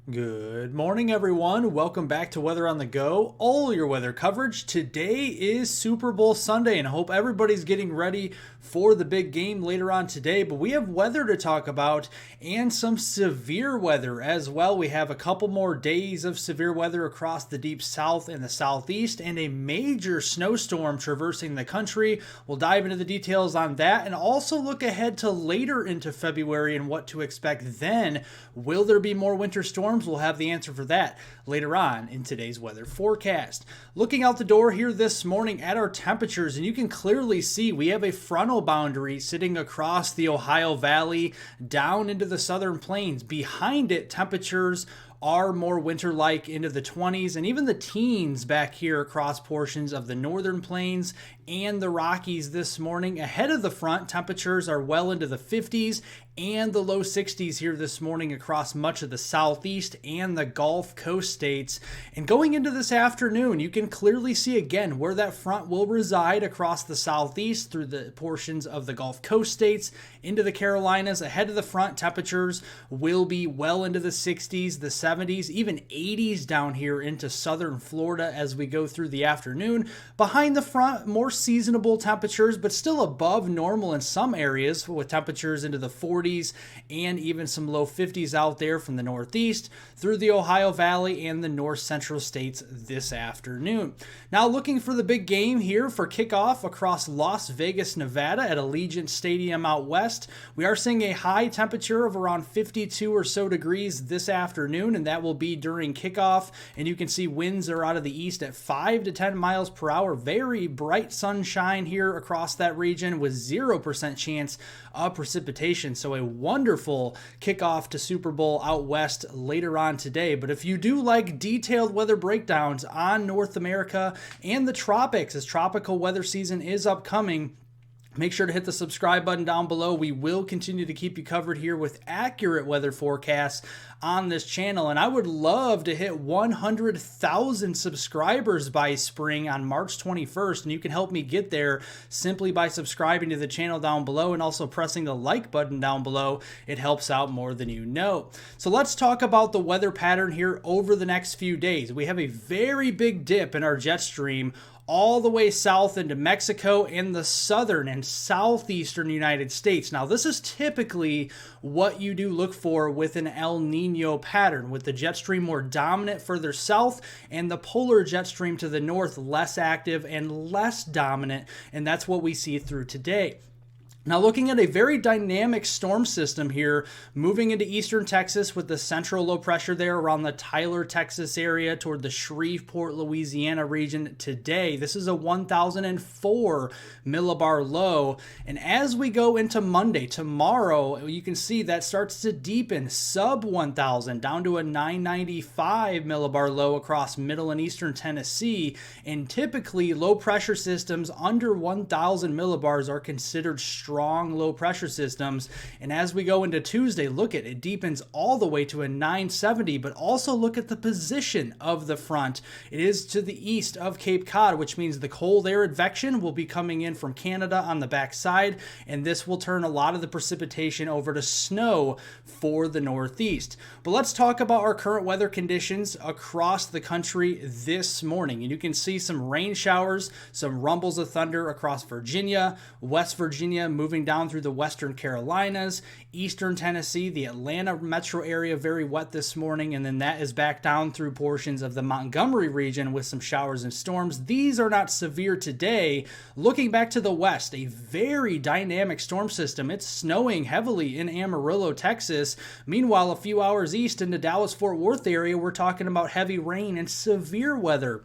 Good morning, everyone. Welcome back to Weather on the Go, all your weather coverage. Today is Super Bowl Sunday, and I hope everybody's getting ready for the big game later on today. But we have weather to talk about and some severe weather as well. We have a couple more days of severe weather across the deep south and the southeast, and a major snowstorm traversing the country. We'll dive into the details on that and also look ahead to later into February and what to expect then. Will there be more winter storms? We'll have the answer for that later on in today's weather forecast. Looking out the door here this morning at our temperatures, and you can clearly see we have a frontal boundary sitting across the Ohio Valley down into the southern plains. Behind it, temperatures are more winter-like into the 20s and even the teens back here across portions of the northern plains and the Rockies this morning. Ahead of the front, temperatures are well into the 50s and the low 60s here this morning across much of the southeast and the Gulf Coast states. And going into this afternoon, you can clearly see again where that front will reside across the southeast through the portions of the Gulf Coast states into the Carolinas. Ahead of the front, temperatures will be well into the 60s, the 70s, even 80s down here into southern Florida as we go through the afternoon. Behind the front, more seasonable temperatures, but still above normal in some areas with temperatures into the 40s and even some low 50s out there from the northeast through the Ohio Valley and the north central states this afternoon. Now looking for the big game here for kickoff across Las Vegas, Nevada at Allegiant Stadium out west. We are seeing a high temperature of around 52 or so degrees this afternoon, and that will be during kickoff. And you can see winds are out of the east at 5 to 10 miles per hour. Very bright sunshine here across that region with 0% chance of precipitation. So a wonderful kickoff to Super Bowl out west later on today. But if you do like detailed weather breakdowns on North America and the tropics, as tropical weather season is upcoming, make sure to hit the subscribe button down below. We will continue to keep you covered here with accurate weather forecasts on this channel. And I would love to hit 100,000 subscribers by spring on March 21st. And you can help me get there simply by subscribing to the channel down below and also pressing the like button down below. It helps out more than you know. So let's talk about the weather pattern here over the next few days. We have a very big dip in our jet stream all the way south into Mexico and the southern and southeastern United States. Now, this is typically what you do look for with an El Nino pattern, with the jet stream more dominant further south and the polar jet stream to the north less active and less dominant, and that's what we see through today. Now looking at a very dynamic storm system here, moving into eastern Texas with the central low pressure there around the Tyler, Texas area toward the Shreveport, Louisiana region today. This is a 1004 millibar low. And as we go into Monday, tomorrow, you can see that starts to deepen sub 1000 down to a 995 millibar low across middle and eastern Tennessee. And typically low pressure systems under 1000 millibars are considered strong low pressure systems. And as we go into Tuesday, look at it deepens all the way to a 970, but also look at the position of the front. It is to the east of Cape Cod, which means the cold air advection will be coming in from Canada on the backside, and this will turn a lot of the precipitation over to snow for the northeast. But let's talk about our current weather conditions across the country this morning. And you can see some rain showers, some rumbles of thunder across Virginia, West Virginia, moving down through the western Carolinas, eastern Tennessee, the Atlanta metro area very wet this morning, and then that is back down through portions of the Montgomery region with some showers and storms. These are not severe today. Looking back to the west, a very dynamic storm system. It's snowing heavily in Amarillo, Texas. Meanwhile, a few hours east in the Dallas-Fort Worth area, we're talking about heavy rain and severe weather.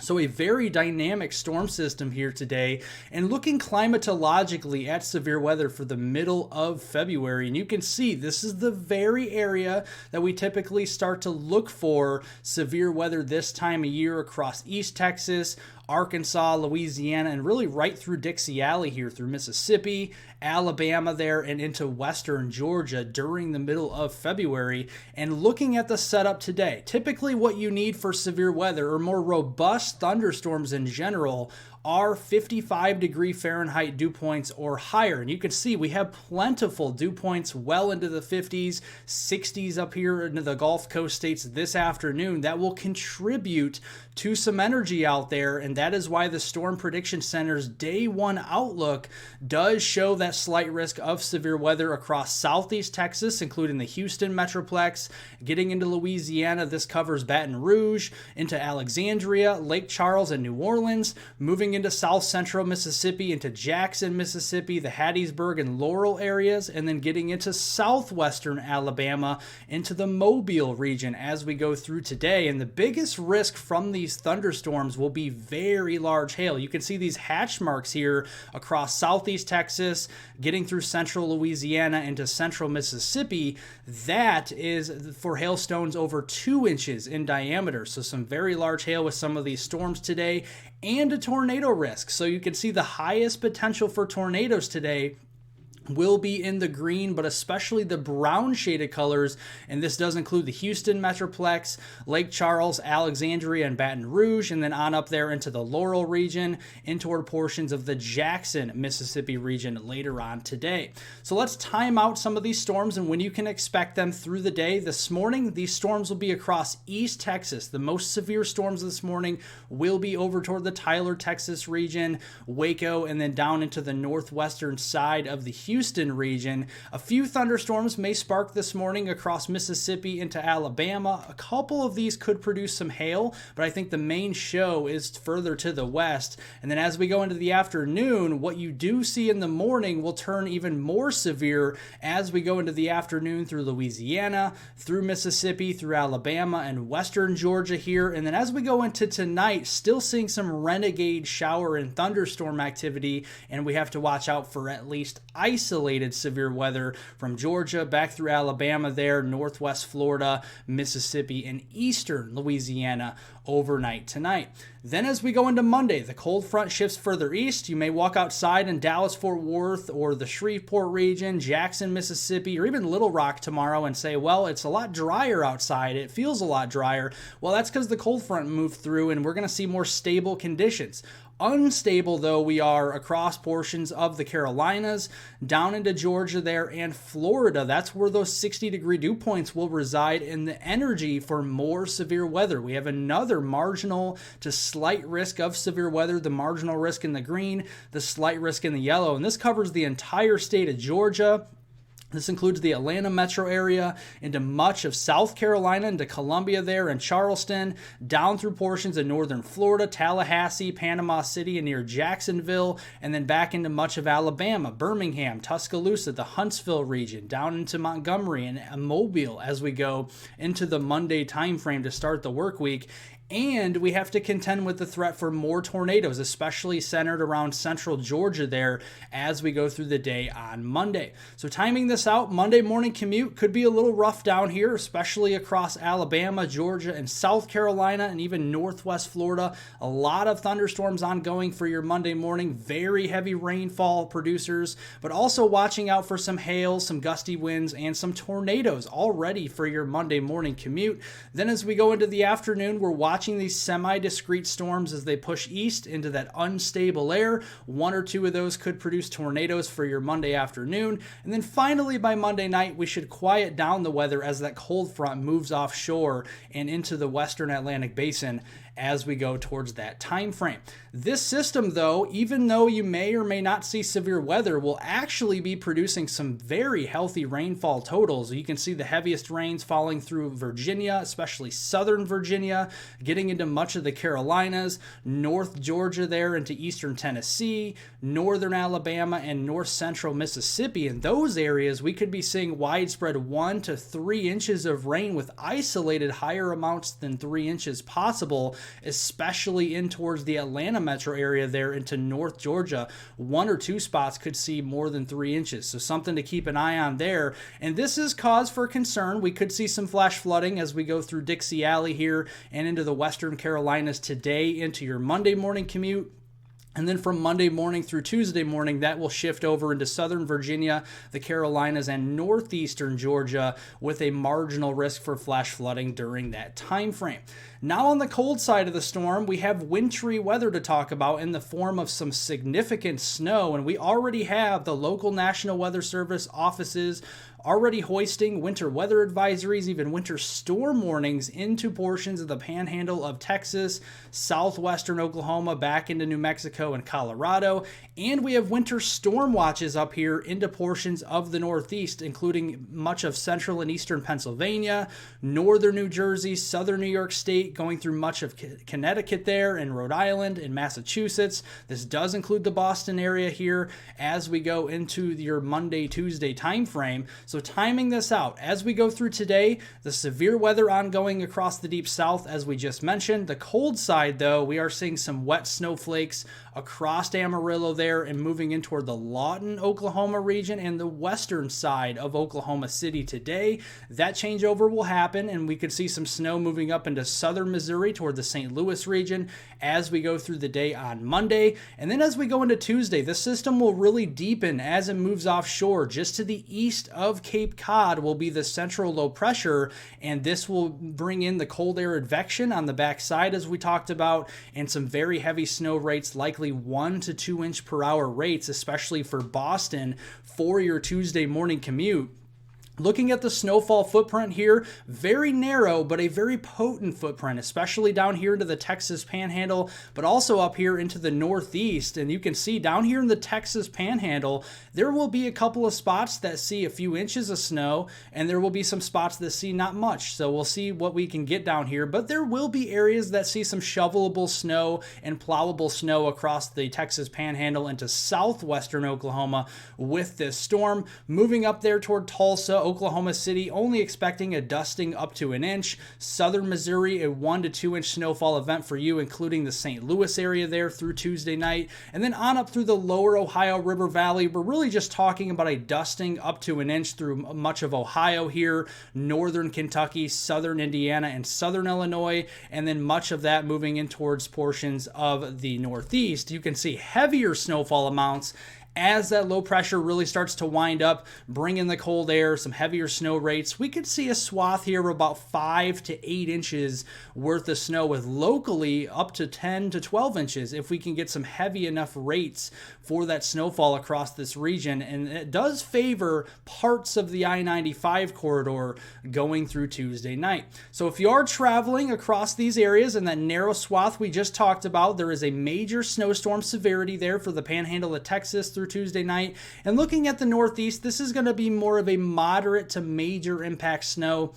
So a very dynamic storm system here today, and looking climatologically at severe weather for the middle of February. And you can see this is the very area that we typically start to look for severe weather this time of year across East Texas, Arkansas, Louisiana, and really right through Dixie Alley here through Mississippi, Alabama there, and into western Georgia during the middle of February. And looking at the setup today, typically what you need for severe weather or more robust thunderstorms in general are 55-degree Fahrenheit dew points or higher. And you can see we have plentiful dew points well into the 50s, 60s up here into the Gulf Coast states this afternoon. That will contribute to some energy out there, and that is why the Storm Prediction Center's day one outlook does show that slight risk of severe weather across southeast Texas, including the Houston Metroplex. Getting into Louisiana, this covers Baton Rouge, into Alexandria, Lake Charles, and New Orleans. Moving into south central Mississippi, into Jackson, Mississippi, the Hattiesburg and Laurel areas, and then getting into southwestern Alabama, into the Mobile region as we go through today. And the biggest risk from these thunderstorms will be very large hail. You can see these hatch marks here across southeast Texas, getting through central Louisiana into central Mississippi. That is for hailstones over 2 inches in diameter. So some very large hail with some of these storms today, and a tornado risk. So you can see the highest potential for tornadoes today will be in the green, but especially the brown shaded colors, and this does include the Houston Metroplex, Lake Charles, Alexandria, and Baton Rouge, and then on up there into the Laurel region, in toward portions of the Jackson, Mississippi region later on today. So let's time out some of these storms and when you can expect them through the day. This morning, these storms will be across East Texas. The most severe storms this morning will be over toward the Tyler, Texas region, Waco, and then down into the northwestern side of the Houston region. A few thunderstorms may spark this morning across Mississippi into Alabama. A couple of these could produce some hail, but I think the main show is further to the west. And then as we go into the afternoon, what you do see in the morning will turn even more severe as we go into the afternoon through Louisiana, through Mississippi, through Alabama, and western Georgia here. And then as we go into tonight, still seeing some renegade shower and thunderstorm activity, and we have to watch out for at least isolated severe weather from Georgia back through Alabama there, northwest Florida, Mississippi, and eastern Louisiana overnight tonight. Then as we go into Monday, the cold front shifts further east. You may walk outside in Dallas, Fort Worth, or the Shreveport region, Jackson, Mississippi, or even Little Rock tomorrow and say, well, it's a lot drier outside. It feels a lot drier. Well, that's because the cold front moved through and we're going to see more stable conditions. Unstable, though, we are across portions of the Carolinas, down into Georgia there, and Florida. That's where those 60-degree dew points will reside in the energy for more severe weather. We have another marginal to slight risk of severe weather, the marginal risk in the green, the slight risk in the yellow, and this covers the entire state of Georgia. This includes the Atlanta metro area into much of South Carolina, into Columbia there and Charleston, down through portions of northern Florida, Tallahassee, Panama City, and near Jacksonville, and then back into much of Alabama, Birmingham, Tuscaloosa, the Huntsville region, down into Montgomery and Mobile as we go into the Monday timeframe to start the work week. And we have to contend with the threat for more tornadoes, especially centered around central Georgia there as we go through the day on Monday. So timing this out, Monday morning commute could be a little rough down here, especially across Alabama, Georgia, and South Carolina, and even northwest Florida. A lot of thunderstorms ongoing for your Monday morning. Very heavy rainfall producers, but also watching out for some hail, some gusty winds, and some tornadoes already for your Monday morning commute. Then as we go into the afternoon, we're watching these semi-discrete storms as they push east into that unstable air. One or two of those could produce tornadoes for your Monday afternoon. And then finally by Monday night, we should quiet down the weather as that cold front moves offshore and into the western Atlantic basin as we go towards that time frame. This system, though, even though you may or may not see severe weather, will actually be producing some very healthy rainfall totals. You can see the heaviest rains falling through Virginia, especially southern Virginia, getting into much of the Carolinas, North Georgia there into eastern Tennessee, northern Alabama, and north central Mississippi. In those areas, we could be seeing widespread 1 to 3 inches of rain with isolated higher amounts than 3 inches possible, especially in towards the Atlanta metro area there into North Georgia. 1 or 2 spots could see more than 3 inches. So something to keep an eye on there. And this is cause for concern. We could see some flash flooding as we go through Dixie Alley here and into the western Carolinas today into your Monday morning commute. And then from Monday morning through Tuesday morning, that will shift over into southern Virginia, the Carolinas, and northeastern Georgia with a marginal risk for flash flooding during that time frame. Now on the cold side of the storm, we have wintry weather to talk about in the form of some significant snow, and we already have the local National Weather Service offices already hoisting winter weather advisories, even winter storm warnings into portions of the panhandle of Texas, southwestern Oklahoma, back into New Mexico and Colorado. And we have winter storm watches up here into portions of the Northeast, including much of central and eastern Pennsylvania, northern New Jersey, southern New York State, going through much of Connecticut there, and Rhode Island and Massachusetts. This does include the Boston area here as we go into your Monday, Tuesday time frame. So timing this out, as we go through today, the severe weather ongoing across the deep south, as we just mentioned. The cold side, though, we are seeing some wet snowflakes across Amarillo there and moving in toward the Lawton, Oklahoma region and the western side of Oklahoma City today. That changeover will happen, and we could see some snow moving up into southern Missouri toward the St. Louis region as we go through the day on Monday. And then as we go into Tuesday, the system will really deepen as it moves offshore. Just to the east of Cape Cod will be the central low pressure, and this will bring in the cold air advection on the backside, as we talked about, and some very heavy snow rates, likely 1 to 2 inch per hour rates, especially for Boston for your Tuesday morning commute. Looking at the snowfall footprint here, very narrow, but a very potent footprint, especially down here into the Texas Panhandle, but also up here into the Northeast. And you can see down here in the Texas Panhandle, there will be a couple of spots that see a few inches of snow, and there will be some spots that see not much. So we'll see what we can get down here, but there will be areas that see some shovelable snow and plowable snow across the Texas Panhandle into southwestern Oklahoma with this storm. Moving up there toward Tulsa, Oklahoma City, only expecting a dusting up to an inch. Southern Missouri, a 1 to 2 inch snowfall event for you, including the St. Louis area there through Tuesday night. And then on up through the lower Ohio River Valley, we're really just talking about a dusting up to an inch through much of Ohio here, northern Kentucky, southern Indiana, and southern Illinois, and then much of that moving in towards portions of the Northeast. You can see heavier snowfall amounts as that low pressure really starts to wind up, bring in the cold air, some heavier snow rates. We could see a swath here of about 5 to 8 inches worth of snow, with locally up to 10 to 12 inches if we can get some heavy enough rates for that snowfall across this region. And it does favor parts of the I-95 corridor going through Tuesday night. So if you are traveling across these areas in that narrow swath we just talked about, there is a major snowstorm severity there for the panhandle of Texas through Tuesday night. And looking at the Northeast, this is going to be more of a moderate to major impact snow.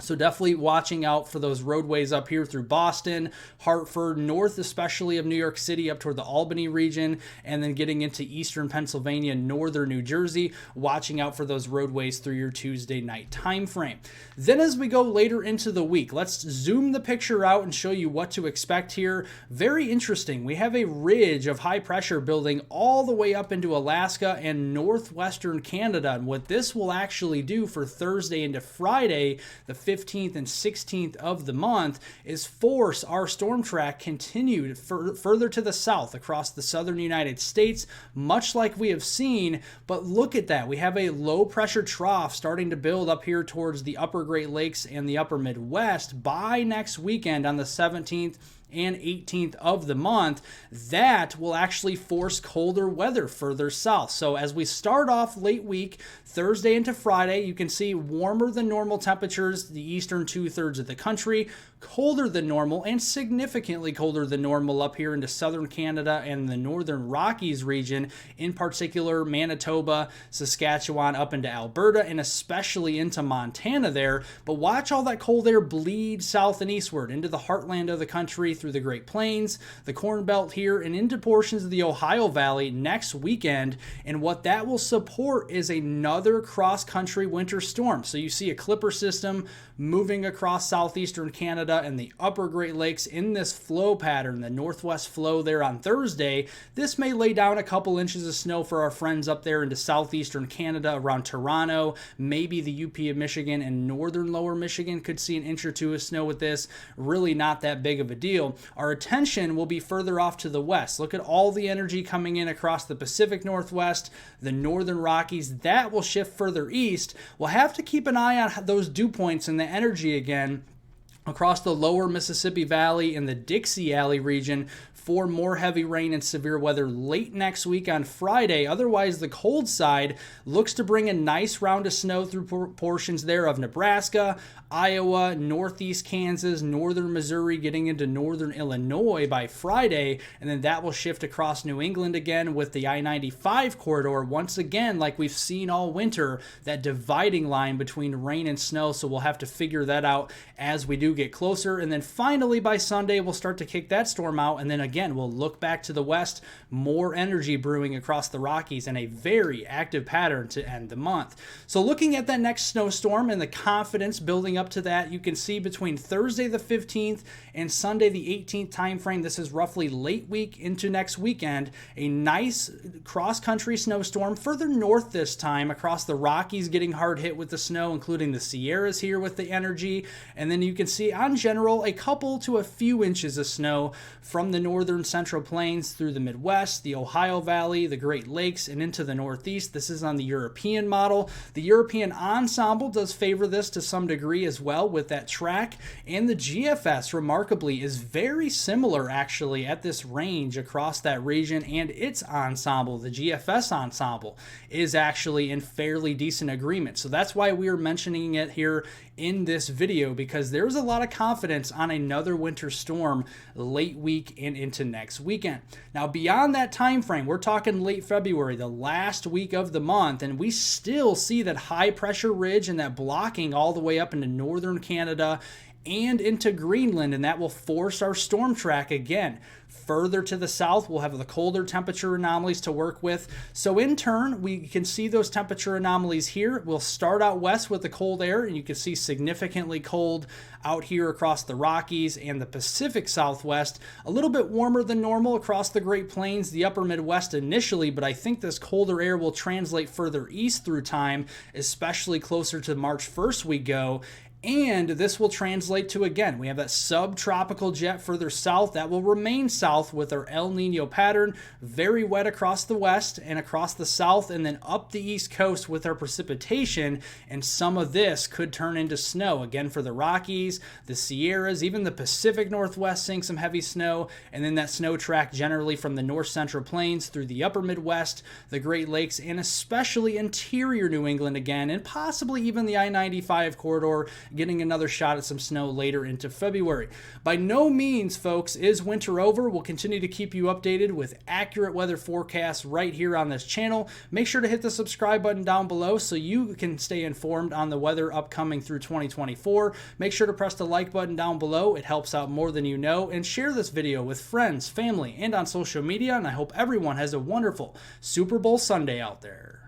So definitely watching out for those roadways up here through Boston, Hartford, north especially of New York City up toward the Albany region, and then getting into eastern Pennsylvania, northern New Jersey, watching out for those roadways through your Tuesday night time frame. Then as we go later into the week, let's zoom the picture out and show you what to expect here. Very interesting. We have a ridge of high pressure building all the way up into Alaska and northwestern Canada. And what this will actually do for Thursday into Friday, the 15th and 16th of the month, is force our storm track continued further to the south across the southern United States, much like we have seen. But look at that. We have a low pressure trough starting to build up here towards the upper Great Lakes and the upper Midwest by next weekend on the 17th and 18th of the month. That will actually force colder weather further south. So as we start off late week, Thursday into Friday, you can see warmer than normal temperatures, the eastern 2/3 of the country, colder than normal and significantly colder than normal up here into southern Canada and the northern Rockies region, in particular Manitoba, Saskatchewan, up into Alberta, and especially into Montana there. But watch all that cold air bleed south and eastward into the heartland of the country, through the Great Plains, the Corn Belt here, and into portions of the Ohio Valley next weekend. And what that will support is another cross-country winter storm. So you see a Clipper system moving across southeastern Canada and the upper Great Lakes in this flow pattern, the northwest flow there on Thursday. This may lay down a couple inches of snow for our friends up there into southeastern Canada around Toronto. Maybe the UP of Michigan and northern lower Michigan could see an inch or two of snow with this. Really not that big of a deal. deal, our attention will be further off to the west. Look at all the energy coming in across the Pacific Northwest, the northern Rockies. That will shift further east. We'll have to keep an eye on those dew points and the energy again across the lower Mississippi Valley and the Dixie Alley region for more heavy rain and severe weather late next week on Friday. Otherwise, the cold side looks to bring a nice round of snow through portions there of Nebraska, Iowa, northeast Kansas, northern Missouri, getting into northern Illinois by Friday, and then that will shift across New England again with the I-95 corridor. Once again, like we've seen all winter, that dividing line between rain and snow, so we'll have to figure that out as we do get closer. And then finally by Sunday, we'll start to kick that storm out, and then again, we'll look back to the west, more energy brewing across the Rockies, and a very active pattern to end the month. So looking at that next snowstorm and the confidence building up to that, you can see between Thursday the 15th and Sunday the 18th timeframe, this is roughly late week into next weekend, a nice cross-country snowstorm further north this time across the Rockies, getting hard hit with the snow, including the Sierras here with the energy. And then you can see on general a couple to a few inches of snow from the northern central plains through the Midwest, the Ohio Valley, the Great Lakes, and into the Northeast. This is on the European model. The European ensemble does favor this to some degree as well with that track, and the GFS remarkably is very similar actually at this range across that region, and its ensemble, the GFS ensemble, is actually in fairly decent agreement. So that's why we are mentioning it here in this video, because there's a lot of confidence on another winter storm late week and into next weekend. Now beyond that time frame, we're talking late February, the last week of the month, and we still see that high pressure ridge and that blocking all the way up into northern Canada and into Greenland, and that will force our storm track again. Further to the south, we'll have the colder temperature anomalies to work with. So in turn, we can see those temperature anomalies here. We'll start out west with the cold air, and you can see significantly cold out here across the Rockies and the Pacific Southwest. A little bit warmer than normal across the Great Plains, the upper Midwest initially, but I think this colder air will translate further east through time, especially closer to March 1st we go. And this will translate to, again, we have that subtropical jet further south that will remain south with our El Nino pattern, very wet across the west and across the south, and then up the east coast with our precipitation, and some of this could turn into snow again for the Rockies, the Sierras, even the Pacific Northwest seeing some heavy snow, and then that snow track generally from the north central plains through the upper Midwest, the Great Lakes, and especially interior New England again, and possibly even the I-95 corridor, getting another shot at some snow later into February. By no means, folks, is winter over. We'll continue to keep you updated with accurate weather forecasts right here on this channel. Make sure to hit the subscribe button down below so you can stay informed on the weather upcoming through 2024. Make sure to press the like button down below. It helps out more than you know. And share this video with friends, family, and on social media. And I hope everyone has a wonderful Super Bowl Sunday out there.